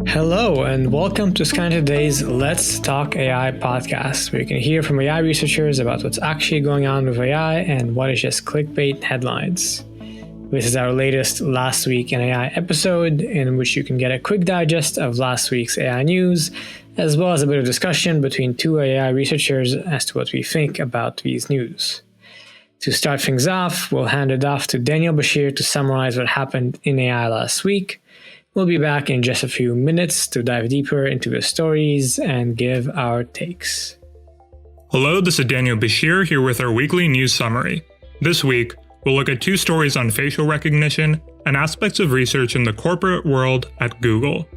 Hello, and welcome to Scan Today's Let's Talk AI podcast, where you can hear from AI researchers about what's actually going on with AI and what is just clickbait headlines. This is our latest Last Week in AI episode, in which you can get a quick digest of last week's AI news, as well as a bit of discussion between two AI researchers as to what we think about these news. To start things off, we'll hand it off to Daniel Bashir to summarize what happened in AI last week. We'll be back in just a few minutes to dive deeper into the stories and give our takes. Hello, this is Daniel Bashir here with our weekly news summary. This week, we'll look at two stories on facial recognition and aspects of research in the corporate world at Google.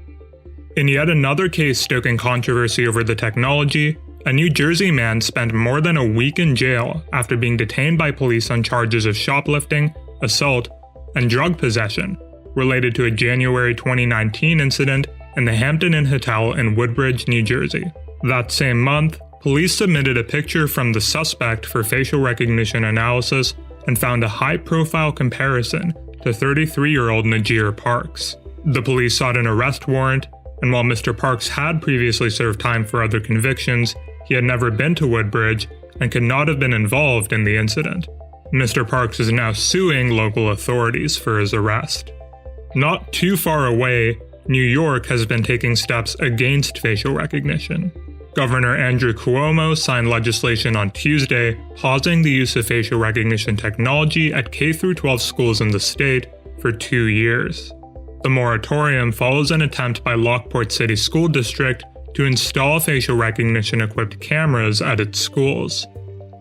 In yet another case stoking controversy over the technology, a New Jersey man spent more than a week in jail after being detained by police on charges of shoplifting, assault, and drug possession related to a January 2019 incident in the Hampton Inn Hotel in Woodbridge, New Jersey. That same month, police submitted a picture from the suspect for facial recognition analysis and found a high-profile comparison to 33-year-old Najir Parks. The police sought an arrest warrant, and while Mr. Parks had previously served time for other convictions, he had never been to Woodbridge and could not have been involved in the incident. Mr. Parks is now suing local authorities for his arrest. Not too far away, New York has been taking steps against facial recognition. Governor Andrew Cuomo signed legislation on Tuesday pausing the use of facial recognition technology at K-12 schools in the state for 2 years. The moratorium follows an attempt by Lockport City School District to install facial recognition-equipped cameras at its schools.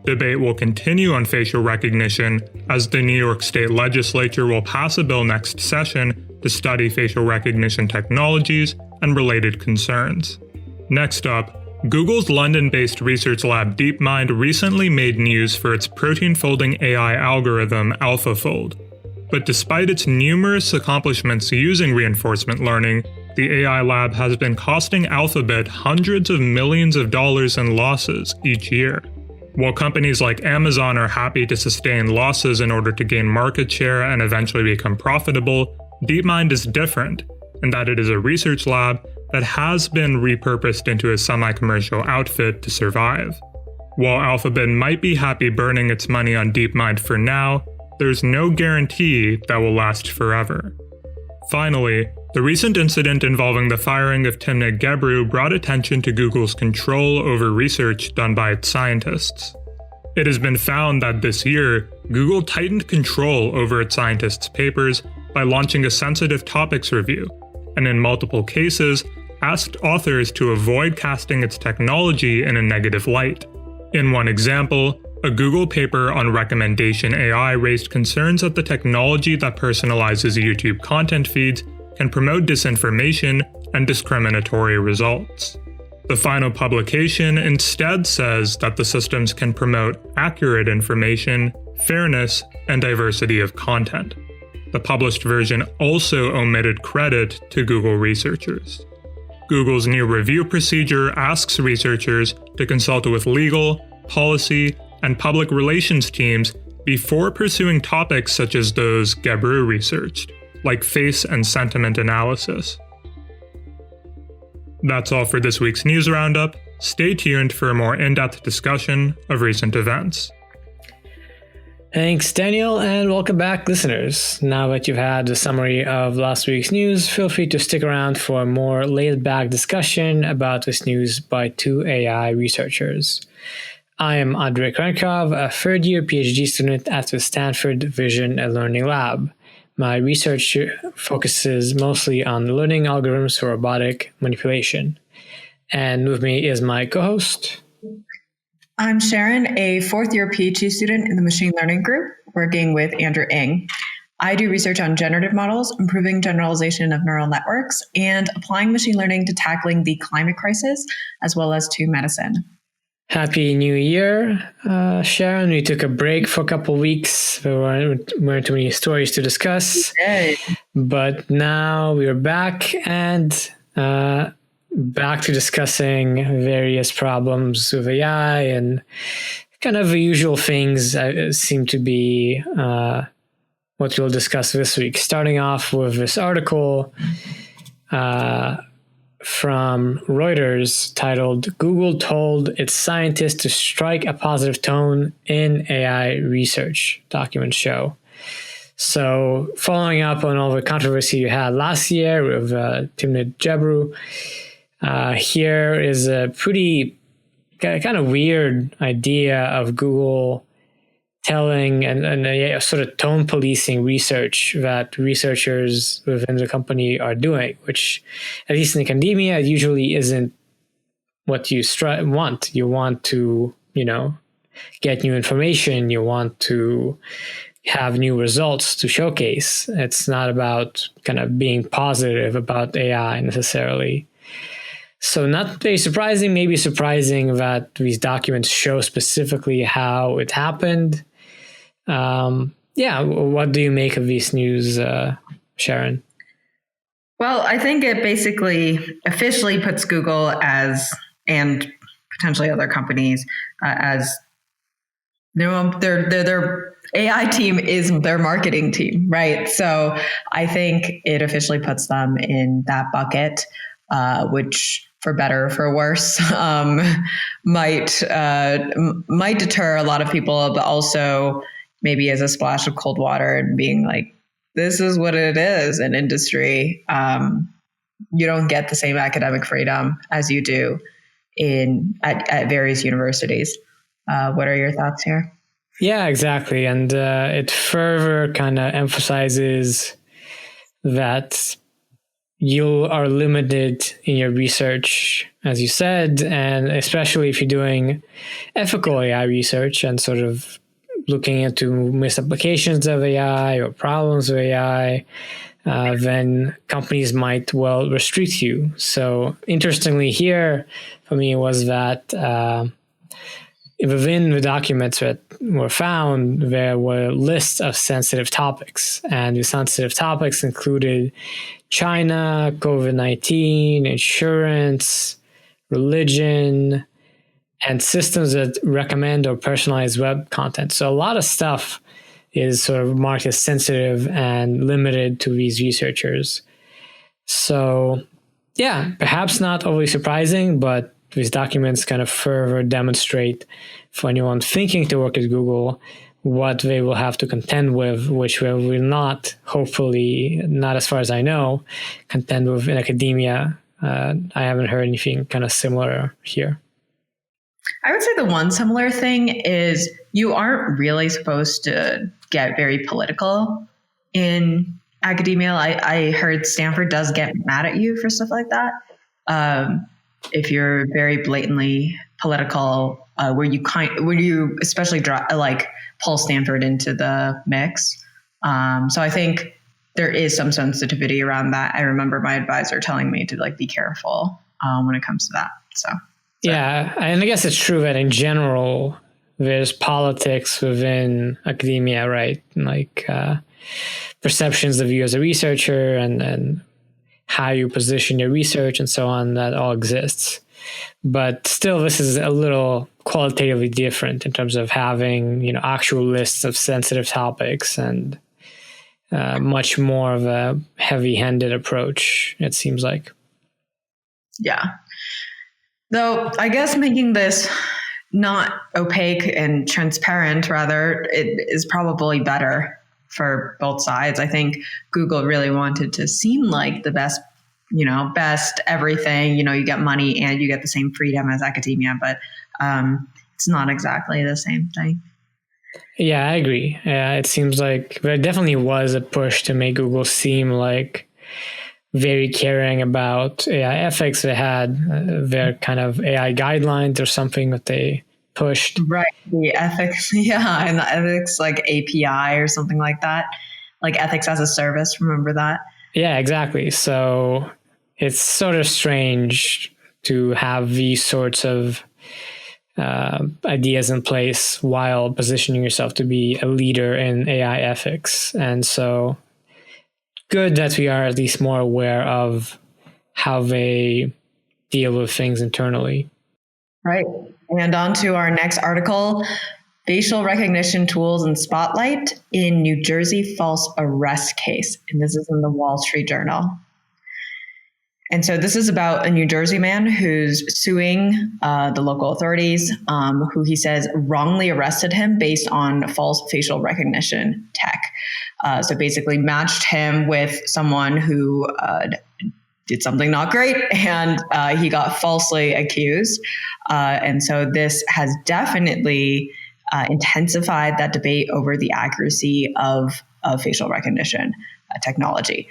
Debate will continue on facial recognition as the New York State Legislature will pass a bill next session to study facial recognition technologies and related concerns. Next up, Google's London-based research lab DeepMind recently made news for its protein-folding AI algorithm AlphaFold. But despite its numerous accomplishments using reinforcement learning, the AI lab has been costing Alphabet hundreds of millions of dollars in losses each year. While companies like Amazon are happy to sustain losses in order to gain market share and eventually become profitable, DeepMind is different in that it is a research lab that has been repurposed into a semi-commercial outfit to survive. While Alphabet might be happy burning its money on DeepMind for now, there's no guarantee that will last forever. Finally, the recent incident involving the firing of Timnit Gebru brought attention to Google's control over research done by its scientists. It has been found that this year, Google tightened control over its scientists' papers by launching a sensitive topics review, and in multiple cases, asked authors to avoid casting its technology in a negative light. In one example, a Google paper on recommendation AI raised concerns that the technology that personalizes YouTube content feeds can promote disinformation and discriminatory results. The final publication instead says that the systems can promote accurate information, fairness, and diversity of content. The published version also omitted credit to Google researchers. Google's new review procedure asks researchers to consult with legal, policy, and public relations teams before pursuing topics such as those Gebru researched, like face and sentiment analysis. That's all for this week's news roundup. Stay tuned for a more in-depth discussion of recent events. Thanks, Daniel, and welcome back, listeners. Now that you've had the summary of last week's news, feel free to stick around for a more laid-back discussion about this news by two AI researchers. I am Andrei Krenkov, a third-year PhD student at the Stanford Vision and Learning Lab. My research focuses mostly on learning algorithms for robotic manipulation. And with me is my co-host. I'm Sharon, a fourth-year PhD student in the machine learning group, working with Andrew Ng. I do research on generative models, improving generalization of neural networks, and applying machine learning to tackling the climate crisis, as well as to medicine. Happy New Year, Sharon. We took a break for a couple of weeks. There weren't too many stories to discuss. Okay. But now we're back and back to discussing various problems with AI and kind of the usual things seem to be what what we'll discuss this week, starting off with this article from Reuters titled "Google Told Its Scientists to Strike a Positive Tone in AI Research," documents show. So following up on all the controversy you had last year with Timnit Gebru, here is a pretty kind of weird idea of Google telling and a sort of tone policing research that researchers within the company are doing, which at least in academia usually isn't what you want. You want to, get new information. You want to have new results to showcase. It's not about kind of being positive about AI necessarily. So not very surprising, maybe surprising that these documents show specifically how it happened. What do you make of these news, Sharon? Well, I think it basically officially puts Google and potentially other companies as their AI team is their marketing team, right? So I think it officially puts them in that bucket, which, for better or for worse, might deter a lot of people, but also maybe as a splash of cold water and being like, this is what it is in industry. You don't get the same academic freedom as you do at various universities. What are your thoughts here? Yeah, exactly. And it further kind of emphasizes that you are limited in your research, as you said, and especially if you're doing ethical AI research and sort of looking into misapplications of AI or problems of AI, then companies might well restrict you. So interestingly here for me was that within the documents that were found, there were lists of sensitive topics, and the sensitive topics included China, COVID-19, insurance, religion, and systems that recommend or personalize web content. So a lot of stuff is sort of marked as sensitive and limited to these researchers. So yeah, perhaps not overly surprising, but these documents kind of further demonstrate for anyone thinking to work at Google what they will have to contend with, which they will not, hopefully, not as far as I know, contend with in academia. I haven't heard anything kind of similar here. I would say the one similar thing is you aren't really supposed to get very political in academia. I heard Stanford does get mad at you for stuff like that. If you're very blatantly political, where you especially pull Stanford into the mix. So I think there is some sensitivity around that. I remember my advisor telling me to be careful when it comes to that. So. Yeah, and I guess it's true that in general, there's politics within academia, right? Like perceptions of you as a researcher and how you position your research and so on, that all exists. But still, this is a little qualitatively different in terms of having, actual lists of sensitive topics and much more of a heavy-handed approach, it seems like. Yeah. Though I guess making this not opaque and transparent, rather, it is probably better for both sides. I think Google really wanted to seem like the best everything. You get money and you get the same freedom as academia, but it's not exactly the same thing. Yeah, I agree. Yeah, it seems like there definitely was a push to make Google seem like very caring about AI ethics. They had their kind of AI guidelines or something that they pushed. Right. The ethics. Yeah. And the ethics API or something like that, like ethics as a service. Remember that? Yeah, exactly. So it's sort of strange to have these sorts of ideas in place while positioning yourself to be a leader in AI ethics. And so good that we are at least more aware of how they deal with things internally. Right. And on to our next article. facial recognition tools in spotlight in New Jersey false arrest case. And this is in the Wall Street Journal. And so this is about a New Jersey man who's suing the local authorities, who he says wrongly arrested him based on false facial recognition tech. So basically matched him with someone who did something not great, and he got falsely accused. And so this has definitely intensified that debate over the accuracy of facial recognition technology.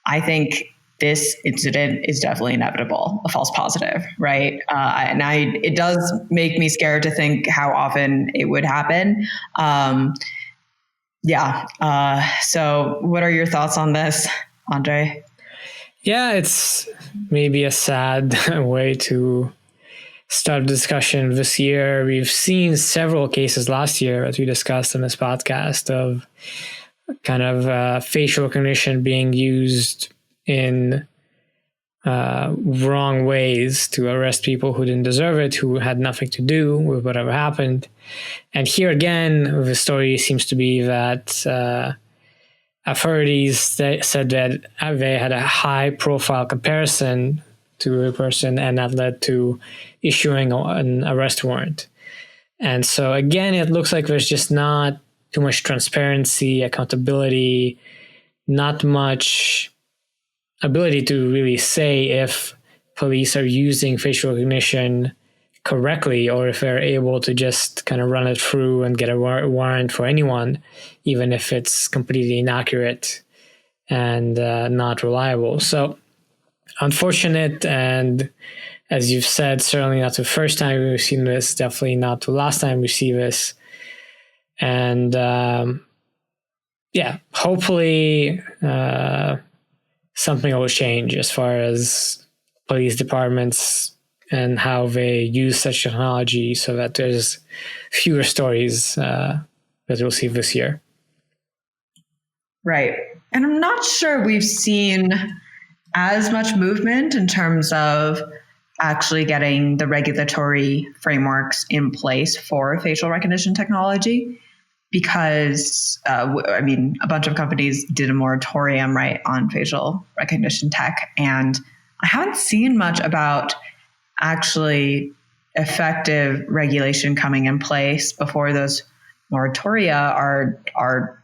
I think this incident is definitely inevitable, a false positive, right? It does make me scared to think how often it would happen. So what are your thoughts on this, Andre? Yeah, it's maybe a sad way to start a discussion this year. We've seen several cases last year, as we discussed in this podcast, of kind of facial recognition being used in wrong ways to arrest people who didn't deserve it, who had nothing to do with whatever happened. And here again, the story seems to be that authorities said that they had a high-profile comparison to a person, and that led to issuing an arrest warrant. And so again, it looks like there's just not too much transparency, accountability, not much ability to really say if police are using facial recognition correctly, or if they're able to just kind of run it through and get a warrant for anyone, even if it's completely inaccurate and not reliable. So unfortunate, and as you've said, certainly not the first time we've seen this, definitely not the last time we see this. And hopefully something will change as far as police departments and how they use such technology, so that there's fewer stories that we'll see this year. Right. And I'm not sure we've seen as much movement in terms of actually getting the regulatory frameworks in place for facial recognition technology, because a bunch of companies did a moratorium, right, on facial recognition tech. And I haven't seen much about actually effective regulation coming in place before those moratoria are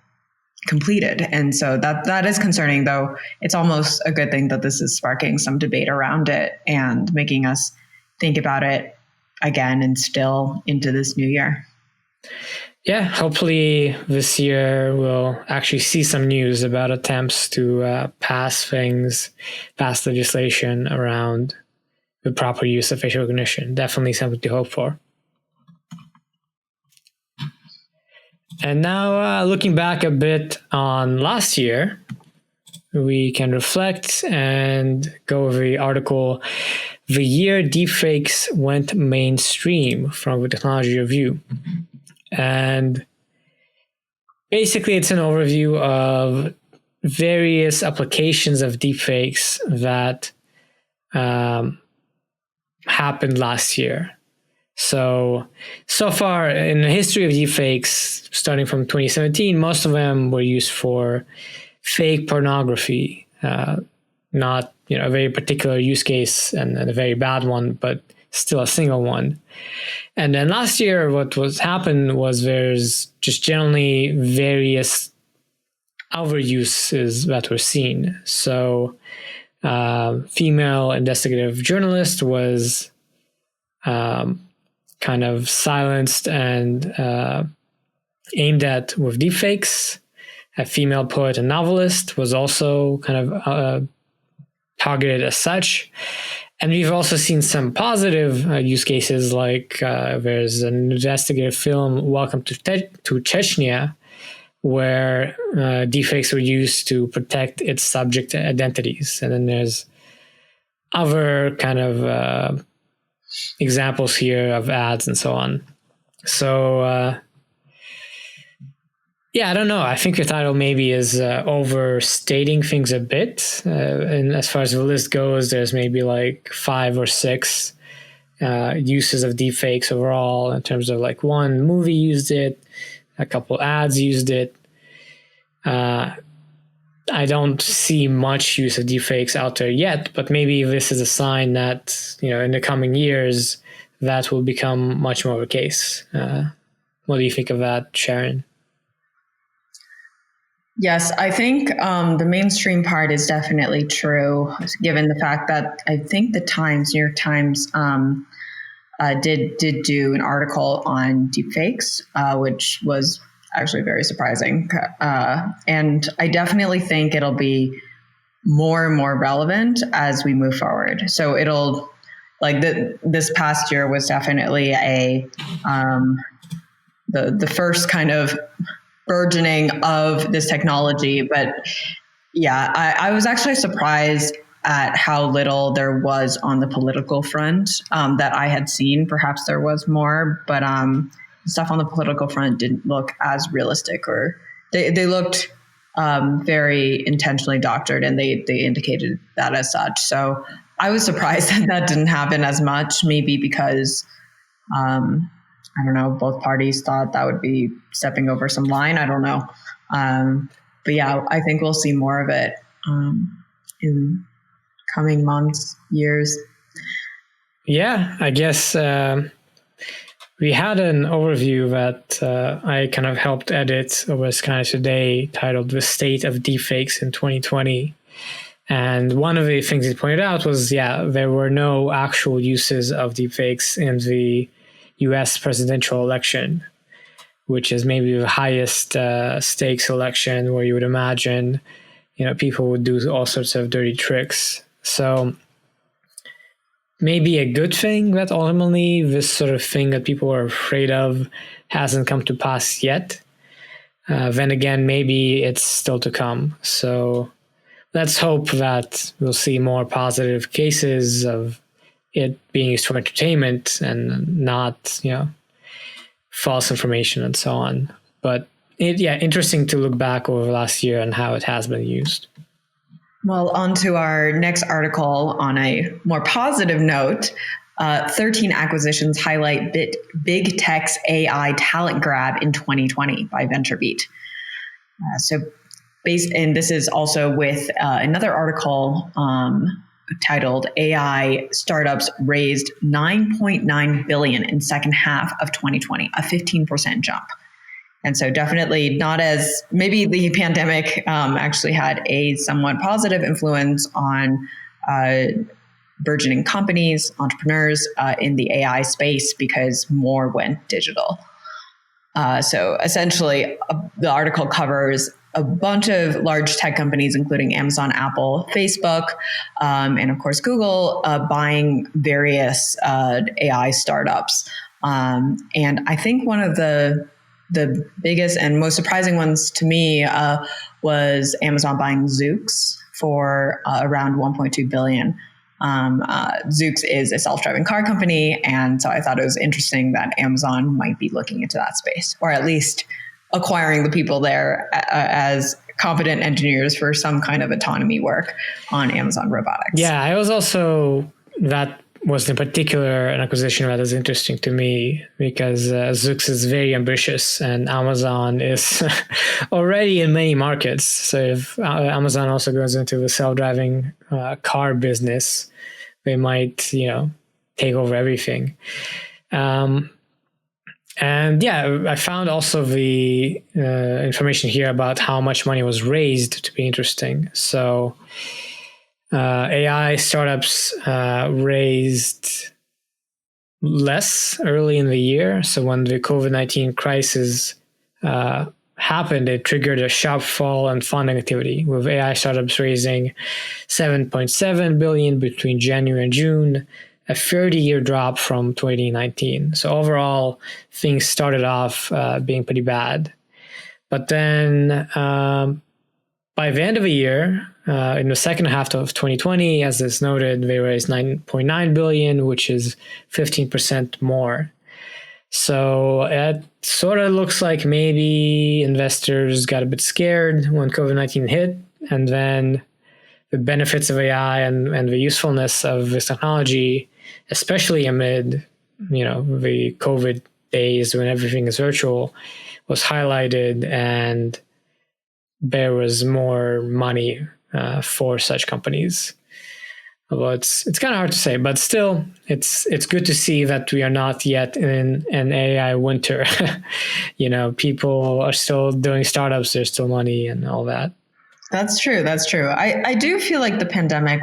completed. And so that is concerning, though it's almost a good thing that this is sparking some debate around it and making us think about it again and still into this new year. Yeah, hopefully this year we'll actually see some news about attempts to pass legislation around the proper use of facial recognition. Definitely something to hope for. And now looking back a bit on last year, we can reflect and go over the article, "The Year Deepfakes Went Mainstream" from the Technology Review. And basically it's an overview of various applications of deepfakes that happened last year. So far in the history of deepfakes, starting from 2017, most of them were used for fake pornography, not a very particular use case and a very bad one, but still a single one. And then last year, what happened was there's just generally various other uses that were seen. So female investigative journalist was kind of silenced and aimed at with deepfakes. A female poet and novelist was also kind of targeted as such. And we've also seen some positive use cases, like there's an investigative film, Welcome to Chechnya, where deepfakes were used to protect its subject identities. And then there's other kind of examples here of ads and so on. So, I don't know. I think your title maybe is overstating things a bit. And as far as the list goes, there's maybe like 5 or 6 uses of deepfakes overall, in terms of like one movie used it, a couple ads used it. I don't see much use of deepfakes out there yet, but maybe this is a sign that, in the coming years, that will become much more of a case. What do you think of that, Sharon? Yes, I think the mainstream part is definitely true, given the fact that I think the New York Times, did do an article on deepfakes, which was actually very surprising. And I definitely think it'll be more and more relevant as we move forward. So it'll, like, this past year was definitely the first kind of burgeoning of this technology. But yeah, I was actually surprised at how little there was on the political front that I had seen. Perhaps there was more, but stuff on the political front didn't look as realistic, or they looked very intentionally doctored, and they indicated that as such. So I was surprised that didn't happen as much, maybe because I don't know, both parties thought that would be stepping over some line. I don't know. But yeah, I think we'll see more of it in coming months, years. Yeah, I guess we had an overview that I kind of helped edit over Sky Today, titled "The State of Deepfakes in 2020." And one of the things he pointed out was, there were no actual uses of deepfakes in the US presidential election, which is maybe the highest stakes election, where you would imagine, people would do all sorts of dirty tricks. So maybe a good thing that ultimately this sort of thing that people are afraid of hasn't come to pass yet. Then again, maybe it's still to come. So let's hope that we'll see more positive cases of it being used for entertainment and not, false information and so on. But interesting to look back over the last year and how it has been used. Well, on to our next article on a more positive note. 13 acquisitions highlight big tech's AI talent grab in 2020 by VentureBeat. And this is also with another article titled "AI Startups Raised $9.9 billion in second half of 2020, a 15% jump." And so definitely not as, maybe the pandemic actually had a somewhat positive influence on burgeoning companies, entrepreneurs in the AI space, because more went digital. So essentially, the article covers a bunch of large tech companies, including Amazon, Apple, Facebook, and of course Google, buying various AI startups. And I think one of the biggest and most surprising ones to me was Amazon buying Zoox for around $1.2 billion. Zoox is a self-driving car company, and so I thought it was interesting that Amazon might be looking into that space, or at least acquiring the people there as competent engineers for some kind of autonomy work on Amazon Robotics. Yeah, I was also, that was in particular an acquisition that is interesting to me, because Zoox is very ambitious and Amazon is already in many markets. So if Amazon also goes into the self-driving car business, they might, take over everything. And I found also the information here about how much money was raised to be interesting. So AI startups raised less early in the year. So when the COVID-19 crisis happened, it triggered a sharp fall in funding activity, with AI startups raising $7.7 billion between January and June, a 30-year drop from 2019. So overall, things started off being pretty bad. But then by the end of the year, in the second half of 2020, as is noted, they raised $9.9 billion, which is 15% more. So it sort of looks like maybe investors got a bit scared when COVID-19 hit, and then the benefits of AI and the usefulness of this technology especially amid, the COVID days when everything is virtual, was highlighted, and there was more money for such companies. Although it's kind of hard to say, but still, it's good to see that we are not yet in an AI winter. People are still doing startups. There's still money and all that. That's true. I do feel like the pandemic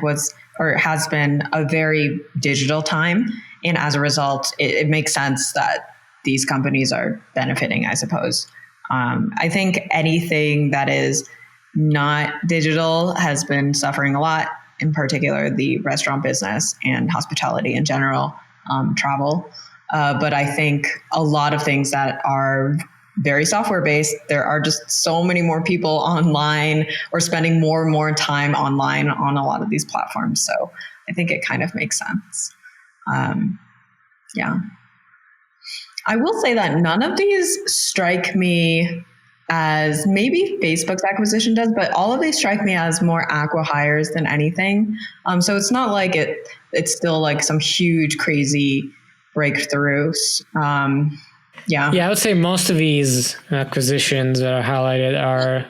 has been a very digital time. And as a result, it makes sense that these companies are benefiting, I suppose. I think anything that is not digital has been suffering a lot, in particular the restaurant business and hospitality in general, travel. But I think a lot of things that are very software based, there are just so many more people online or spending more and more time online on a lot of these platforms. So I think it kind of makes sense. Yeah. I will say that none of these strike me as, maybe Facebook's acquisition does, but all of these strike me as more acqui-hires than anything. So it's not like it's still like some huge, crazy breakthroughs. Yeah, I would say most of these acquisitions that are highlighted are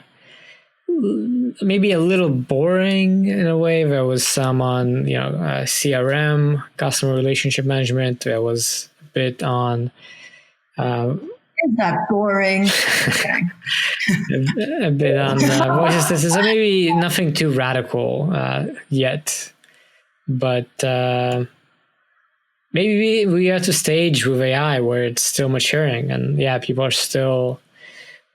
maybe a little boring in a way. There was some on, CRM, customer relationship management. There was a bit on... Is that boring? Okay. a bit on voice assistants. So maybe nothing too radical yet, but maybe we are at a stage with AI where it's still maturing, and people are still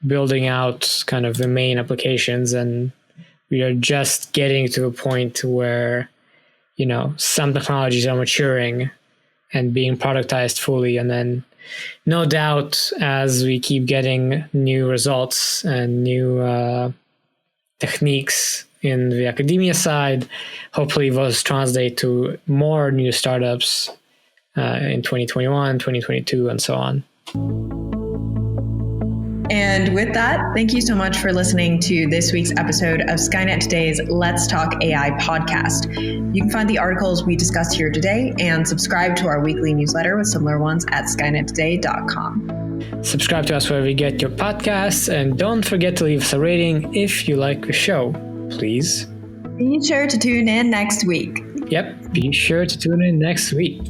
building out kind of the main applications, and we are just getting to a point where some technologies are maturing and being productized fully, and then no doubt as we keep getting new results and new techniques in the academia side, hopefully those translate to more new startups in 2021, 2022, and so on. And with that, thank you so much for listening to this week's episode of Skynet Today's Let's Talk AI podcast. You can find the articles we discussed here today and subscribe to our weekly newsletter with similar ones at skynettoday.com. Subscribe to us wherever you get your podcasts, and don't forget to leave us a rating if you like the show, please. Be sure to tune in next week. Yep, be sure to tune in next week.